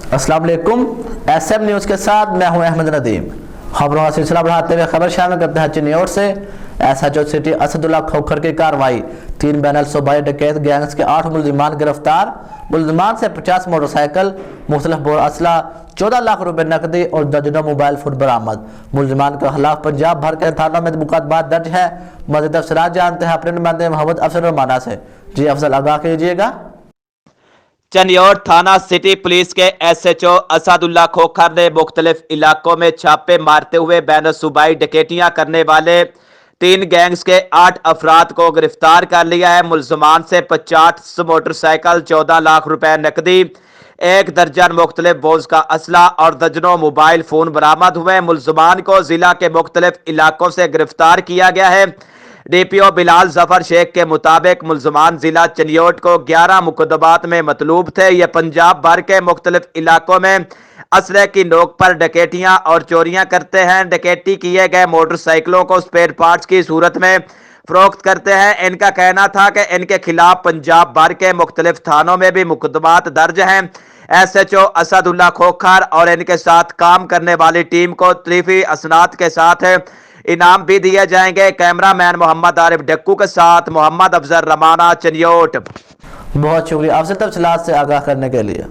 अस्सलाम वालेकुम। SM news के साथ मैं हूं अहमद नदीम। खबरों का सिलसिला बढ़ाते हुए खबर शामिल करते हैं चिन्नी से। SHO सिटी असदुल्ला खोखर की कार्रवाई, 3 बैनल सूबाई डकैत गैंग्स के 8 मुलजिमान गिरफ्तार। मुलजिमान से 50 मोटरसाइकिल, मुख्तलिफ बोर असला, 14 लाख रुपए नकदी और दर्जनों मोबाइल फोन बरामद। मुलजिमान के खिलाफ पंजाब भर के थानों में मुकदमा दर्ज है। मज़ीद तफसीलात जानते हैं अपने नुमाइंदे मोहम्मद अफजल रमाना से। जी अफजल, आगाह कीजिएगा। चनियोट थाना सिटी पुलिस के SHO असदुल्ला खोखर ने मुख्तलिफ इलाकों में छापे मारते हुए बैन सूबाई डकैतियां करने वाले 3 गैंग्स के 8 अफराद को गिरफ्तार कर लिया है। मुलजमान से 50 मोटरसाइकिल, 14 लाख रुपए नकदी, 1 दर्जन मुख्तलिफ बोझ का असला और दर्जनों मोबाइल फोन बरामद हुए। मुलजमान को जिला के मुख्तलिफ इलाकों से गिरफ्तार किया गया है। DPO बिलाल जफर शेख के मुताबिक मुलजमान जिला चनियोट को 11 मुकदमात में मतलूब थे। ये पंजाब भर के मुख्तलिफ इलाकों में असले की नोक पर डकैतियां और चोरियां करते हैं। डकैती किए गए मोटरसाइकिलों को स्पेयर पार्ट्स की सूरत में फरोख्त करते हैं। इनका कहना था कि इनके खिलाफ पंजाब भर के मुख्तलिफ थानों में भी मुकदमात दर्ज हैं। SHO असदुल्ला खोखर और इनके साथ काम करने वाली टीम को तरीफी असनाद के साथ इनाम भी दिए जाएंगे। कैमरामैन मोहम्मद आरिफ डक्कू के साथ मोहम्मद अफजल रमाना, चनियोट। बहुत शुक्रिया अफजल तफसीलात से आगाह करने के लिए।